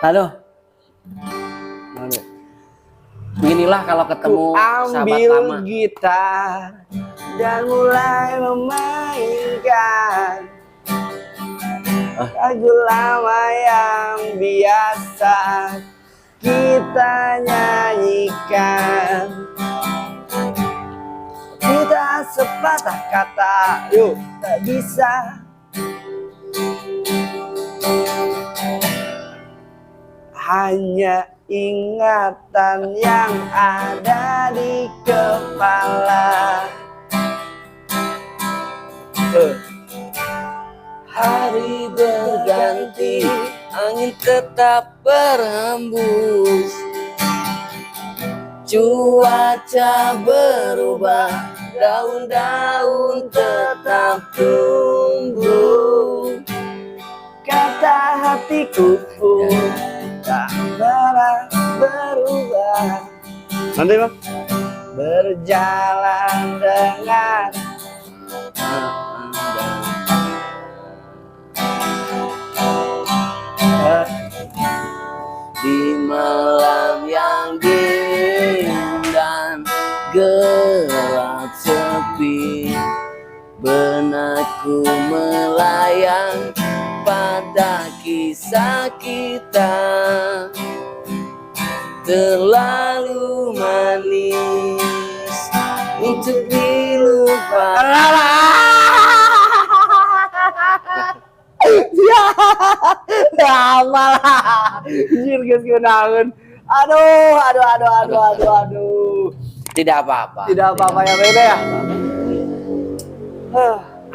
Aduh. Aduh. Beginilah kalau ketemu sahabat ambil lama. gitar dan mulai memainkan lagu lama yang biasa kita nyanyikan. Kita sepatah kata, yuk tak bisa. Hanya ingatan yang ada di kepala. Hari berganti, angin tetap berhembus, cuaca berubah, daun-daun tetap tumbuh. Kata hatiku pun tak pernah berubah. Nanti bang berjalan dengan di malam yang dingin dan gelap sepi, benakku melayang pada kisah kita, terlalu manis untuk dilupakan. lama lah. Anjir guys keundangan. Aduh. Tidak apa-apa. Tidak apa-apa ya Bebe ya.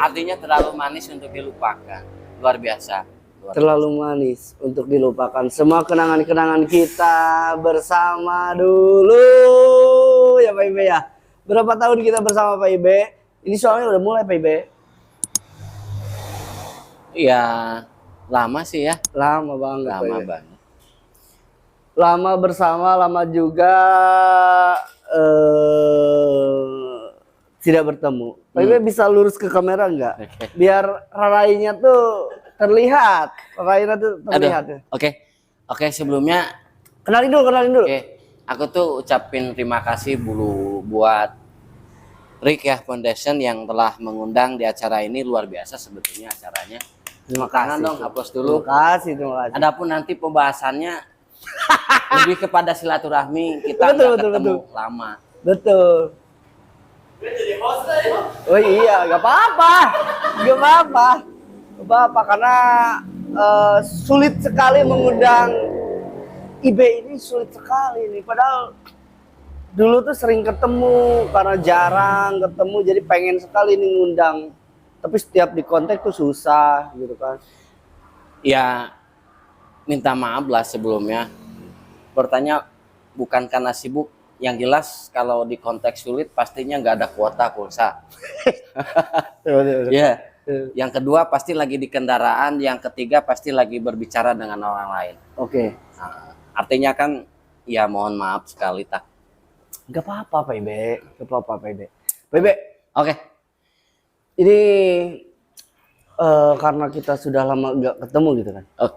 Artinya terlalu manis untuk dilupakan. Luar biasa. Terlalu manis untuk dilupakan. Semua kenangan-kenangan kita bersama dulu ya Pak Ibe ya. Berapa tahun kita bersama Pak Ibe? Ini soalnya udah mulai Pak Ibe. Iya, lama sih ya. Lama banget. Lama Pak Ibe. banget. Lama bersama, lama juga tidak bertemu. Pak Ibe bisa lurus ke kamera nggak? Oke. Biar rarainya tuh terlihat. Rarainya tuh terlihat. Aduh, oke, sebelumnya Kenalin dulu. aku tuh ucapin terima kasih dulu buat Rick ya Foundation yang telah mengundang di acara ini. Luar biasa sebetulnya acaranya. Terima Tangan kasih. dong, hapus dulu. Terima kasih. Adapun nanti pembahasannya lebih kepada silaturahmi, kita Betul, nggak ketemu betul. lama. Betul. Oh iya, gak apa-apa. Karena sulit sekali mengundang Ibe ini, sulit sekali nih. Padahal dulu tuh sering ketemu, karena jarang ketemu jadi pengen sekali nih ngundang. Tapi setiap di kontak tuh susah gitu kan. Ya, minta maaf lah sebelumnya. Bertanya bukan karena sibuk, yang jelas kalau di konteks sulit pastinya nggak ada kuota pulsa. Ya. Yang kedua pasti lagi di kendaraan, yang ketiga pasti lagi berbicara dengan orang lain. Oke. Nah, artinya kan ya mohon maaf sekali tak. Gak apa-apa Pak Ibe. Pak Ibe, Oke. ini karena kita sudah lama gak ketemu gitu kan. Oh,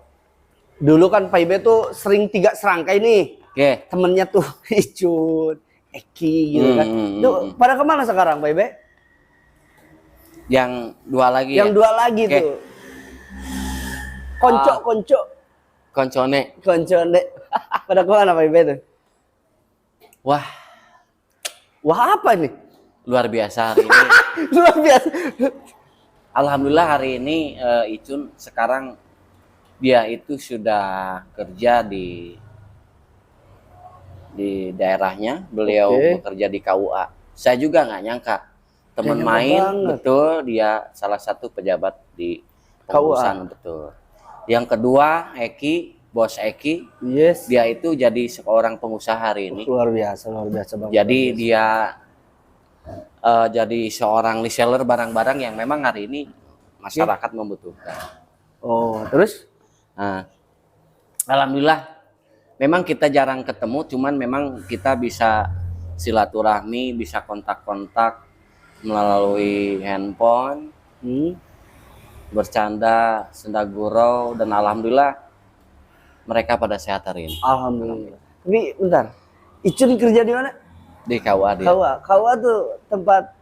Dulu kan Pak Ibe tuh sering 3 serangkai nih. oke. Temennya tuh Icun, Eki gitu kan. Tuh, pada kemana sekarang Pak Ibe? Yang dua lagi. Yang ya? 2 lagi Oke. tuh. Konco. Koncone. Dek. Pada kemana Pak Ibe tuh? Wah, Wah apa nih? luar biasa hari ini. Luar biasa. Alhamdulillah hari ini Icun sekarang dia itu sudah kerja di daerahnya. Beliau bekerja di KUA. Saya juga nggak nyangka. Teman Nyangka main banget. betul, dia salah satu pejabat di pengurusan betul. Yang kedua Eki, bos Eki, Yes. dia itu jadi seorang pengusaha hari ini. Luar biasa banget. Jadi dia jadi seorang reseller barang-barang yang memang hari ini masyarakat membutuhkan. Oh, terus? Nah, alhamdulillah memang kita jarang ketemu, cuman memang kita bisa silaturahmi, bisa kontak-kontak melalui handphone, bercanda, senda gurau, dan alhamdulillah mereka pada sehat hari ini. Alhamdulillah. Tapi bentar, Icun kerja di mana? Di KUA dia. KUA tuh tempat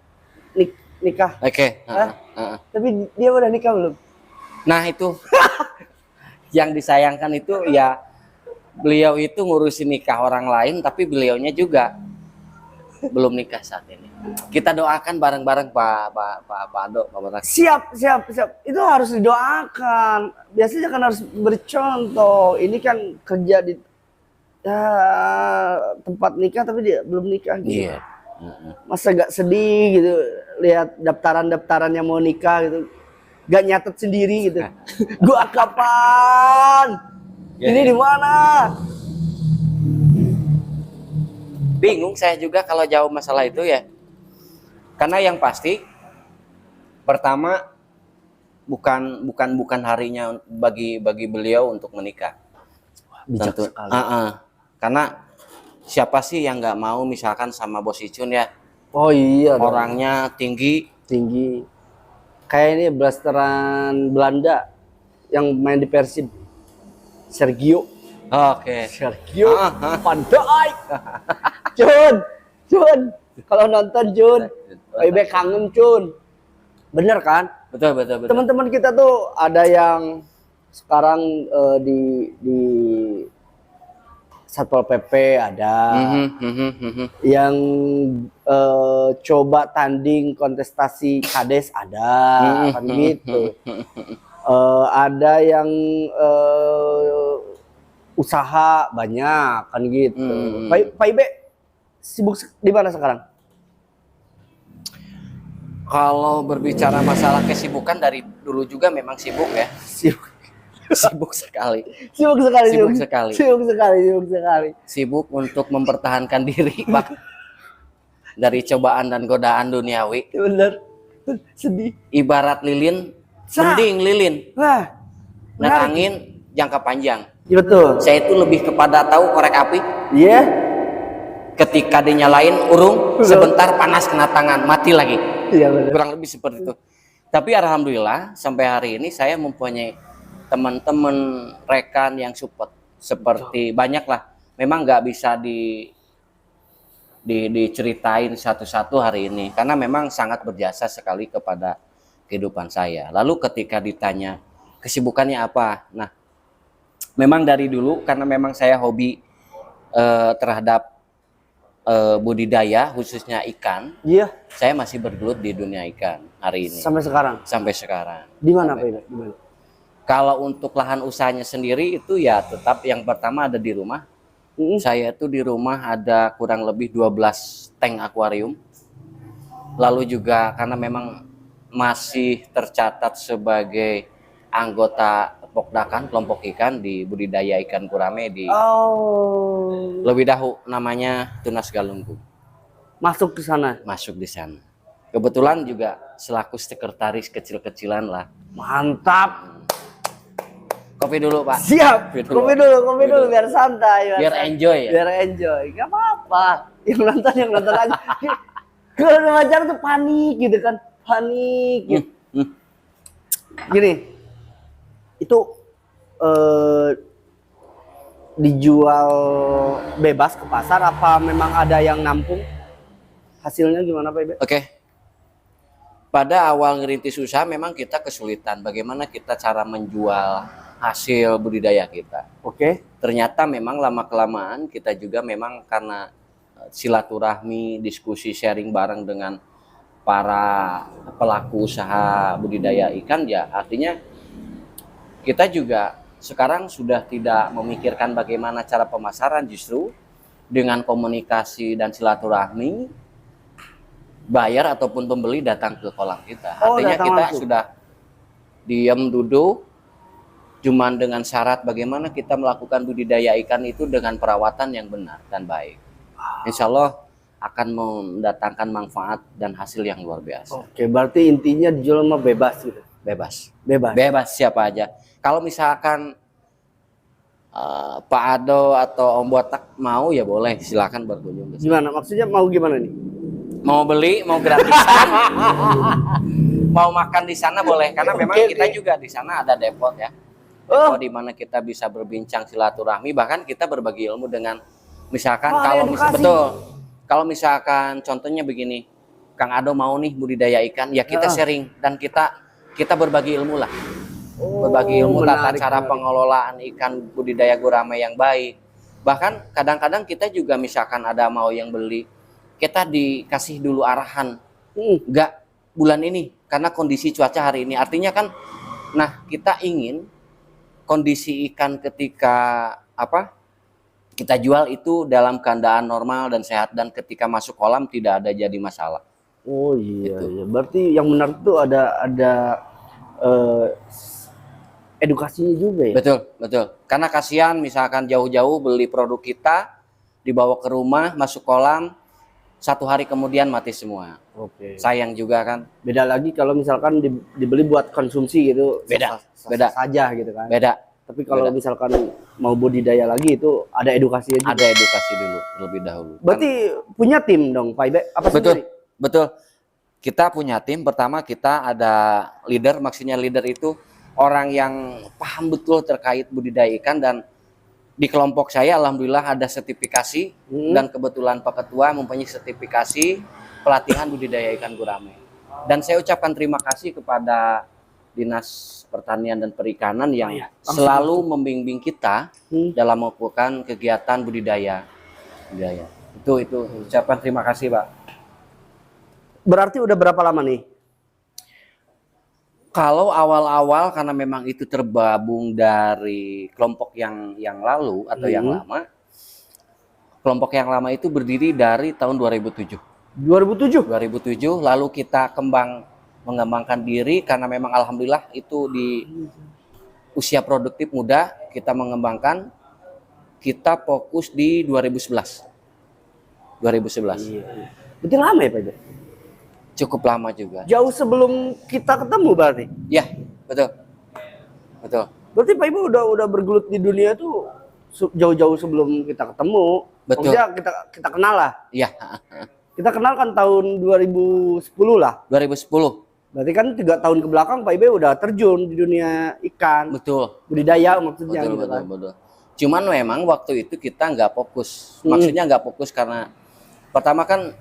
nikah. Oke. Hah? Tapi dia udah nikah belum? Nah itu yang disayangkan itu ya, beliau itu ngurusin nikah orang lain tapi beliaunya juga belum nikah saat ini. Kita doakan bareng-bareng Pak Ado, Pak Batak. Siap. Itu harus didoakan. Biasanya kan harus bercontoh. Ini kan kerja di tempat nikah tapi dia belum nikah gitu. Iya. Masa gak sedih gitu lihat daftaran yang mau nikah gitu. Gak nyatet sendiri gitu. Gua kapan? Ini di mana? Bingung saya juga kalau jauh masalah itu ya. Karena yang pasti pertama bukan harinya bagi beliau untuk menikah. Bijak Tentu. sekali. Karena siapa sih yang nggak mau misalkan sama Bos Icun ya, Oh iya dong. orangnya tinggi. Kayak ini blasteran Belanda yang main di Persib. Sergio Oke. Van Dijk. Cun. Kalau nonton Cun, Bebek kangen Cun. Bener kan? Betul. Teman-teman kita tuh ada yang sekarang di Satpol PP ada, yang coba tanding kontestasi Kades ada, kan gitu. Ada yang usaha banyak kan gitu. Pak Ibe sibuk di mana sekarang? Kalau berbicara masalah kesibukan dari dulu juga memang sibuk ya. Sibuk sekali. Sibuk untuk mempertahankan diri, Pak. Dari cobaan dan godaan duniawi. Bener. Sedih. Ibarat lilin, mending lilin. Wah. Dan angin jangka panjang. Ya, betul. Saya itu lebih kepada tahu korek api. Iya. Ketika dinyalain urung, sebentar panas kena tangan, mati lagi. Iya benar. Kurang lebih seperti itu. Tapi alhamdulillah sampai hari ini saya mempunyai teman-teman rekan yang support seperti banyak lah. Memang nggak bisa diceritain satu-satu hari ini karena memang sangat berjasa sekali kepada kehidupan saya. Lalu ketika ditanya kesibukannya apa, nah memang dari dulu karena memang saya hobi terhadap budidaya khususnya ikan. Iya. Saya masih bergelut di dunia ikan hari ini. Sampai sekarang. Di mana Pak Ibe? Di mana? Kalau untuk lahan usahanya sendiri itu ya tetap yang pertama ada di rumah. Saya itu di rumah ada kurang lebih 12 tank akuarium. Lalu juga karena memang masih tercatat sebagai anggota Pokdakan kelompok ikan di budidaya ikan gurame di Lewidahu, namanya Tunas Galunggung. Masuk ke sana. Masuk di sana. Kebetulan juga selaku sekretaris kecil-kecilan lah. Mantap. Kopi dulu, Pak. Siap. Kopi dulu biar santai. Biar enjoy ya. Biar enjoy. Gak apa-apa. Yang nonton aja. Kalau wajar tuh panik gitu kan. Gitu. Gini. Itu dijual bebas ke pasar apa memang ada yang nampung? Hasilnya gimana Pak Ibe? Oke. Pada awal ngerintis usaha memang kita kesulitan bagaimana kita cara menjual hasil budidaya kita. Oke. Ternyata memang lama-kelamaan kita juga memang karena silaturahmi, diskusi, sharing bareng dengan para pelaku usaha budidaya ikan ya artinya kita juga sekarang sudah tidak memikirkan bagaimana cara pemasaran, justru dengan komunikasi dan silaturahmi bayar ataupun pembeli datang ke kolam kita. Artinya kita sudah diam duduk cuman dengan syarat bagaimana kita melakukan budidaya ikan itu dengan perawatan yang benar dan baik. Insya Allah akan mendatangkan manfaat dan hasil yang luar biasa. Oke, berarti intinya dijual mah bebas gitu. Bebas siapa aja. Kalau misalkan Pak Ado atau Om Botak mau ya boleh, silakan berkunjung. Gimana? Maksudnya mau gimana nih? Mau beli, mau gratisan, mau makan di sana boleh karena memang kita juga di sana ada depot ya. Oh. di mana kita bisa berbincang silaturahmi, bahkan kita berbagi ilmu dengan misalkan Oh, kalau edukasi. betul. Kalau misalkan contohnya begini, Kang Ado mau nih budidaya ikan, ya kita sharing dan kita berbagi ilmu lah. Berbagi ilmu tata cara pengelolaan ikan budidaya gurame yang baik. Bahkan kadang-kadang kita juga misalkan ada mau yang beli, kita dikasih dulu arahan. Enggak bulan ini karena kondisi cuaca hari ini. Artinya kan nah kita ingin kondisi ikan ketika kita jual itu dalam keadaan normal dan sehat, dan ketika masuk kolam tidak ada jadi masalah. Oh iya, iya. Berarti yang menarik itu ada edukasinya juga ya. Betul, betul. Karena kasihan misalkan jauh-jauh beli produk kita, dibawa ke rumah, masuk kolam, 1 hari kemudian mati semua. Oke. Sayang juga kan. Beda lagi kalau misalkan dibeli buat konsumsi gitu. Beda, beda saja gitu kan. Beda. Tapi kalau misalkan mau budidaya lagi itu ada edukasinya juga. Ada edukasi dulu lebih dahulu. Berarti punya tim dong, Pak Ibe? Apa betul, sendiri? betul. Kita punya tim. Pertama kita ada leader, maksudnya leader itu orang yang paham betul terkait budidaya ikan, dan di kelompok saya alhamdulillah ada sertifikasi dan kebetulan Pak Ketua mempunyai sertifikasi pelatihan budidaya ikan gurame. Dan saya ucapkan terima kasih kepada Dinas Pertanian dan Perikanan yang selalu membimbing kita dalam melakukan kegiatan budidaya. Itu ucapan terima kasih, Pak. Berarti udah berapa lama nih? Kalau awal-awal karena memang itu tergabung dari kelompok yang lalu atau yang lama. Kelompok yang lama itu berdiri dari tahun 2007. 2007? 2007 lalu kita mengembangkan diri karena memang alhamdulillah itu di usia produktif muda kita mengembangkan. Kita fokus di 2011. 2011. Iya. Berarti lama ya, Pak Ibe? Cukup lama juga. Jauh sebelum kita ketemu berarti? Ya, betul. Betul. Berarti Pak Ibe udah bergelut di dunia tuh jauh-jauh sebelum kita ketemu. Betul. Maksudnya kita kenal lah. Iya. Kita kenal kan tahun 2010 lah. 2010. Berarti kan 3 tahun ke belakang Pak Ibe udah terjun di dunia ikan. Betul. Budidaya maksudnya. Betul, gitu betul, kan. betul. Cuman memang waktu itu kita nggak fokus. Maksudnya nggak fokus karena pertama kan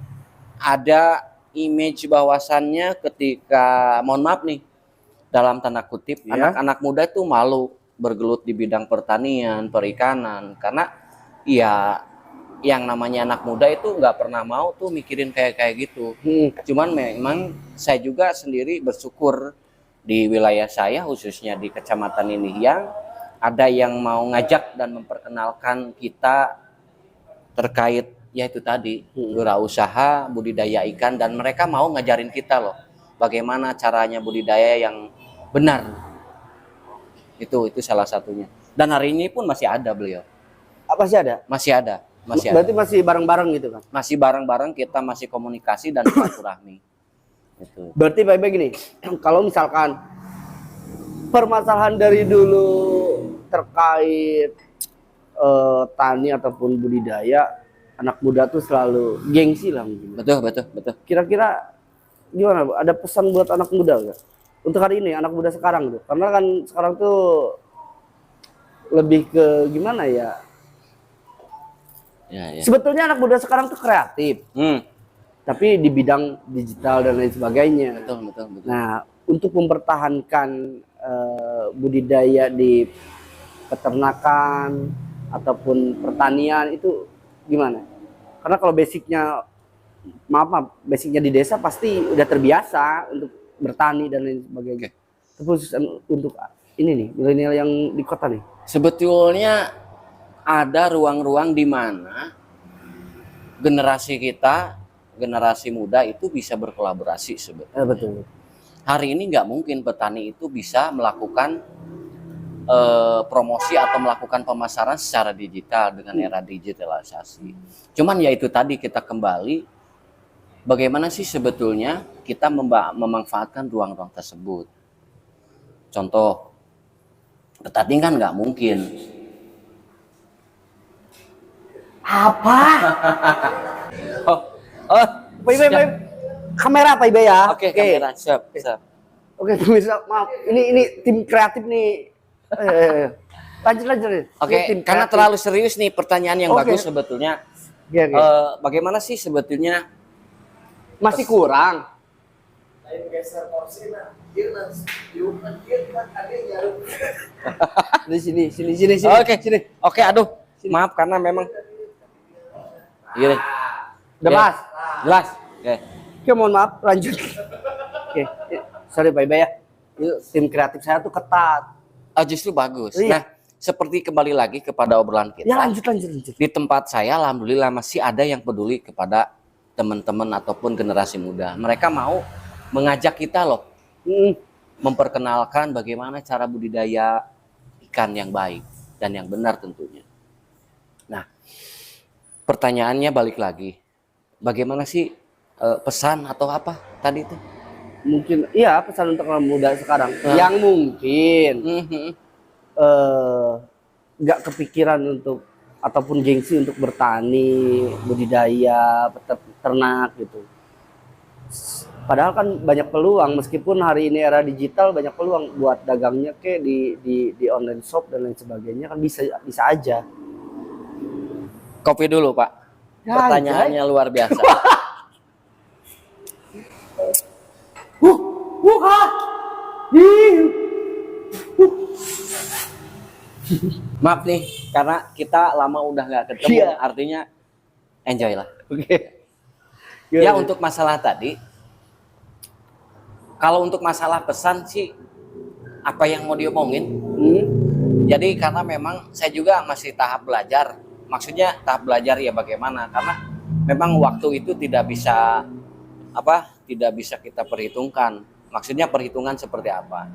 ada image bahwasannya ketika, mohon maaf nih, dalam tanda kutip, anak-anak muda itu malu bergelut di bidang pertanian, perikanan, karena ya yang namanya anak muda itu nggak pernah mau tuh mikirin kayak gitu. Cuman memang saya juga sendiri bersyukur di wilayah saya, khususnya di kecamatan ini, yang ada yang mau ngajak dan memperkenalkan kita terkait yaitu tadi wirausaha budidaya ikan, dan mereka mau ngajarin kita loh bagaimana caranya budidaya yang benar. Itu salah satunya. Dan hari ini pun masih ada beliau. Apa sih ada? Masih ada. Berarti masih bareng-bareng gitu kan? Masih bareng-bareng, kita masih komunikasi dan silaturahmi. Itu. Berarti Pak Ibe gini, kalau misalkan permasalahan dari dulu terkait tani ataupun budidaya, anak muda tuh selalu gengsi lah mungkin. Betul. Kira-kira gimana, Bu? Ada pesan buat anak muda nggak? Untuk hari ini, anak muda sekarang tuh. Karena kan sekarang tuh lebih ke gimana ya? Ya. Sebetulnya anak muda sekarang tuh kreatif. Tapi di bidang digital dan lain sebagainya. Betul. Nah, untuk mempertahankan budidaya di peternakan ataupun pertanian itu gimana? Karena kalau basicnya, basicnya di desa pasti udah terbiasa untuk bertani dan lain sebagainya. Terus untuk ini nih, milenial yang di kota nih. Sebetulnya ada ruang-ruang di mana generasi kita, generasi muda itu bisa berkolaborasi sebetulnya. Betul. Hari ini nggak mungkin petani itu bisa melakukan promosi atau melakukan pemasaran secara digital dengan era digitalisasi. Cuman ya itu tadi, kita kembali bagaimana sih sebetulnya kita memanfaatkan ruang-ruang tersebut. Contoh, petani kan nggak mungkin. Apa? Pak Ibe, kamera Pak Ibe ya. Oke, kamera, siap. Oke, pemirsa, maaf. Ini tim kreatif nih Lanjut lanjut. Oke, Ini tim karena kreatif. terlalu serius nih pertanyaan yang Oke. bagus sebetulnya. Oke, oke. Bagaimana sih sebetulnya Masih kurang. Sini. Oke, sini. Oke, aduh. Maaf karena memang gini. Udah Oke, pas. jelas. Oke. Oke, mohon maaf, lanjut. Oke, sorry Bye ya. Ini tim kreatif saya tuh ketat. Justru bagus. Iya. Nah, seperti kembali lagi kepada obrolan kita. Ya lanjut. Di tempat saya alhamdulillah masih ada yang peduli kepada teman-teman ataupun generasi muda. Mereka mau mengajak kita loh memperkenalkan bagaimana cara budidaya ikan yang baik dan yang benar tentunya. Nah, pertanyaannya balik lagi. Bagaimana sih pesan atau apa tadi itu? Mungkin iya pesan untuk anak muda sekarang yang mungkin nggak kepikiran untuk ataupun gengsi untuk bertani, budidaya, ternak gitu. Padahal kan banyak peluang, meskipun hari ini era digital banyak peluang buat dagangnya kayak di online shop dan lain sebagainya kan bisa aja. Kopi dulu, Pak. Ya, Pertanyaannya luar biasa. Maaf nih, karena kita lama udah nggak ketemu, Iya. artinya enjoy lah. Oke. Ya untuk masalah tadi, kalau untuk masalah pesan sih, apa yang mau diomongin? Jadi karena memang saya juga masih tahap belajar, maksudnya tahap belajar ya bagaimana? Karena memang waktu itu tidak bisa kita perhitungkan. Maksudnya perhitungan seperti apa?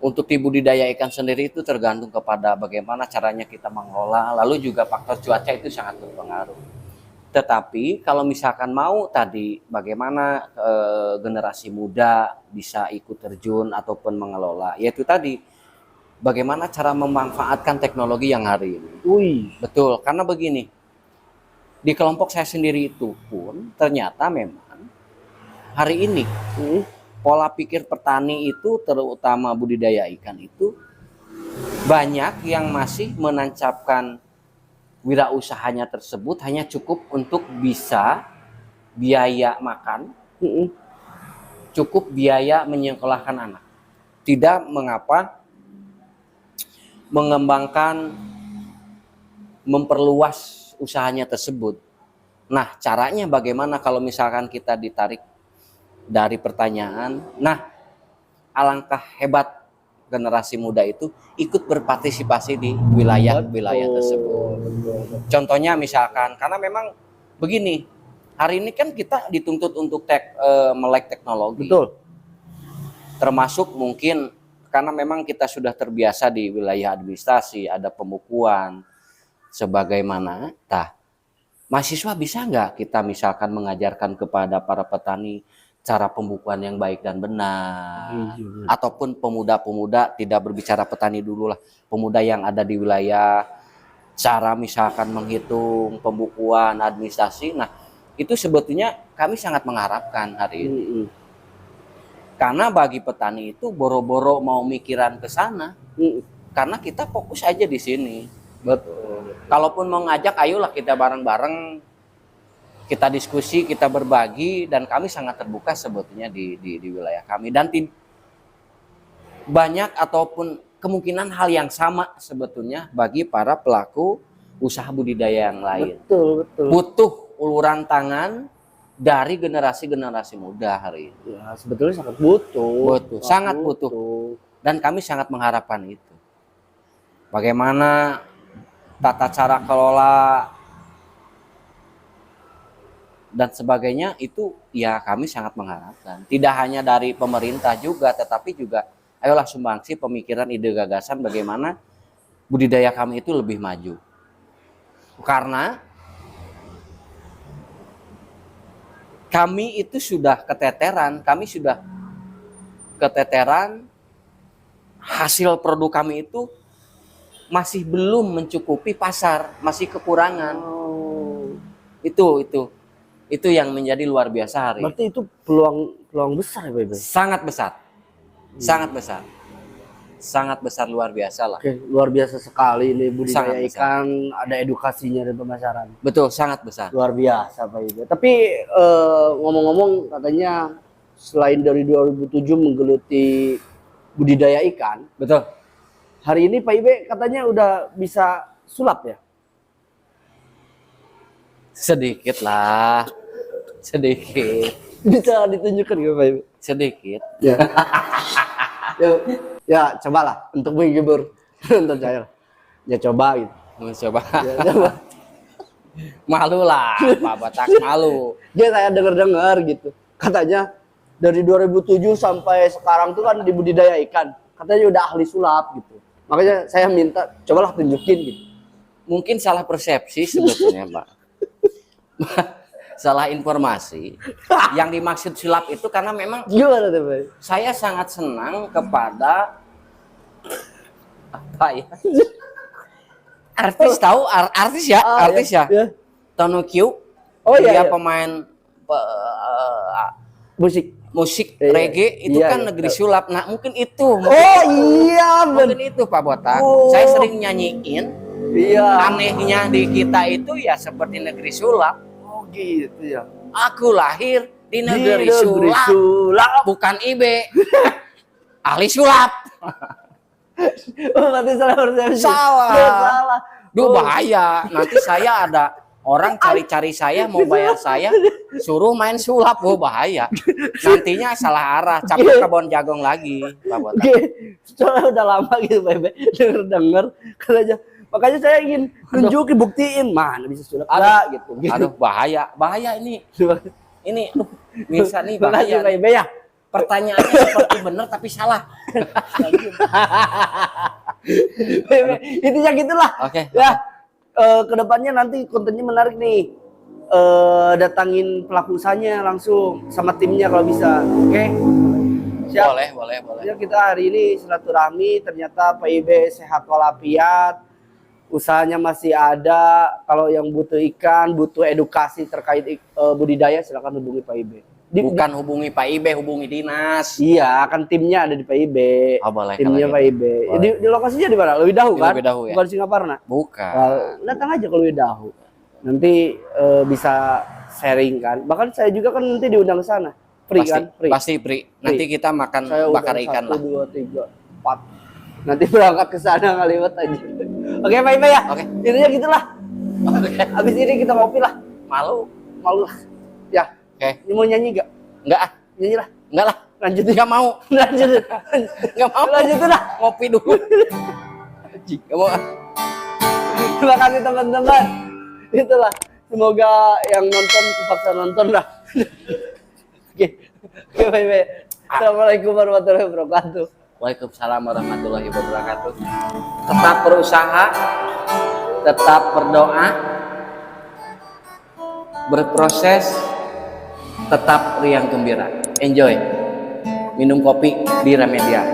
Untuk di budidaya ikan sendiri itu tergantung kepada bagaimana caranya kita mengelola, lalu juga faktor cuaca itu sangat berpengaruh. Tetapi kalau misalkan mau tadi bagaimana generasi muda bisa ikut terjun ataupun mengelola, yaitu tadi bagaimana cara memanfaatkan teknologi yang hari ini. Betul, karena begini, di kelompok saya sendiri itu pun ternyata memang hari ini pola pikir petani itu terutama budidaya ikan itu banyak yang masih menancapkan wirausahanya tersebut hanya cukup untuk bisa biaya makan, cukup biaya menyekolahkan anak. Tidak mengapa mengembangkan, memperluas usahanya tersebut. Nah, caranya bagaimana kalau misalkan kita ditarik dari pertanyaan, nah alangkah hebat generasi muda itu ikut berpartisipasi di wilayah-wilayah tersebut. Contohnya misalkan, karena memang begini, hari ini kan kita dituntut untuk melek teknologi. Betul. Termasuk mungkin karena memang kita sudah terbiasa di wilayah administrasi, ada pembukuan, sebagaimana. Nah, mahasiswa bisa nggak kita misalkan mengajarkan kepada para petani cara pembukuan yang baik dan benar, ataupun pemuda-pemuda, tidak berbicara petani dulu lah, pemuda yang ada di wilayah, cara misalkan menghitung pembukuan administrasi. Nah, itu sebetulnya kami sangat mengharapkan hari ini, karena bagi petani itu boro-boro mau mikiran ke sana, karena kita fokus aja di sini. Betul. Kalaupun mau ngajak, ayolah kita bareng-bareng, kita diskusi, kita berbagi, dan kami sangat terbuka sebetulnya di wilayah kami. Dan banyak ataupun kemungkinan hal yang sama sebetulnya bagi para pelaku usaha budidaya yang lain. Betul. Butuh uluran tangan dari generasi-generasi muda hari ini. Ya, sebetulnya sangat butuh. Sangat butuh. Dan kami sangat mengharapkan itu. Bagaimana tata cara kelola dan sebagainya itu ya kami sangat mengharapkan. Tidak hanya dari pemerintah juga, tetapi juga ayolah sumbangsi pemikiran, ide, gagasan bagaimana budidaya kami itu lebih maju. Karena kami itu sudah keteteran, hasil produk kami itu masih belum mencukupi pasar, masih kekurangan. Itu yang menjadi luar biasa hari. Berarti itu peluang besar ya, Bebe? Sangat besar. sangat besar, luar biasa lah. Oke, luar biasa sekali ini Sangat budidaya besar. ikan, ada edukasinya dan pemasaran. Betul, sangat besar. Luar biasa Pak Ibe. Tapi ngomong-ngomong katanya selain dari 2007 menggeluti budidaya ikan, Betul. hari ini Pak Ibe katanya udah bisa sulap ya? Sedikit lah. Sedikit. Bisa ditunjukkan ya Pak Ibe? Sedikit. Ya. ya, ya cobalah untuk menghibur nonton saya. Ya coba gitu. Coba. Ya, coba. Malu lah, Pak Batak, malu. Dia saya dengar-dengar gitu. Katanya dari 2007 sampai sekarang tuh kan di budidaya ikan. Katanya udah ahli sulap gitu. Makanya saya minta cobalah tunjukin gitu. Mungkin salah persepsi sebetulnya, Pak. Salah informasi. Yang dimaksud sulap itu karena memang Gimana tuh Pak? saya sangat senang kepada apa ya? Artis tahu artis ya, artis ya. Tono Q. Oh iya. Dia Iya. pemain Musik. musik Iya, reggae itu iya, kan iya, negeri tahu. sulap. Nah, mungkin itu. Oh iya Mungkin itu Pak Botak. Oh. Saya sering nyanyiin. Iya. Anehnya di kita itu ya seperti negeri sulap. Oh gitu ya. Aku lahir di negeri, Di negeri sulap, sulap. bukan Ibe. Ahli sulap. Oh, berarti salah persepsi. Salah. Ya, salah. Duh Oh. bahaya. Nanti saya ada orang cari-cari saya mau bayar saya suruh main sulap. Oh bahaya. Nantinya salah arah, capek kebon jagung lagi, Pak Botak. Oke, soalnya udah lama gitu Bebe denger katanya. Makanya saya ingin nunjukin, buktiin mana bisa sulap enggak gitu. Aduh bahaya, bahaya ini. Ini aduh, bisa nih Makasih bahaya. Bebe ya. Pertanyaannya seperti benar tapi salah. Bebe, intinya gitulah. Oke. Ya, kedepannya nanti kontennya menarik nih. Datangin pelaku usahanya langsung sama timnya kalau bisa. Oke. Siap. Boleh. Ya, kita hari ini silaturahmi, ternyata Pak Ibe sehat walafiat, usahanya masih ada. Kalau yang butuh ikan, butuh edukasi terkait budidaya, silakan hubungi Pak Ibe. Bukan hubungi Pak Ibe, hubungi dinas. Iya, kan timnya ada di Pak Ibe. Oh, boleh. Timnya kalau Pak gitu. Ibe. Boleh. Di lokasinya di mana? Lewidahu Di kan? Lewidahu, ya. Bukan Singaparna. Bukan. Nah, datang aja ke Lewidahu. Nanti bisa sharing kan. Bahkan saya juga kan nanti diundang ke sana. Free Pasti, kan? Free. pasti Pri. Nanti kita makan Saya bakar udah ikan 1, lah. 2, 3, 4. Nanti berangkat ke sana ngaliwat aja. Oke, Pak Ibe ya. Oke. Intinya gitulah. Oke. Habis ini kita ngopi lah. Malu. Malu lah. Ya. Oke. Ini mau nyanyi gak? Enggak ah. Nyanyi lah. Enggak lah. Lanjutin. Enggak mau. Lanjutin. Enggak mau. Lanjutin lah. Ngopi dulu. Enggak mau. Terima kasih teman-teman. Itulah. Semoga yang nonton terpaksa nonton lah. Oke. Oke, bye-bye. Assalamualaikum warahmatullahi wabarakatuh. Waalaikumsalam warahmatullahi wabarakatuh. Tetap berusaha, tetap berdoa, berproses, tetap riang gembira. Enjoy. Minum kopi di Remedia.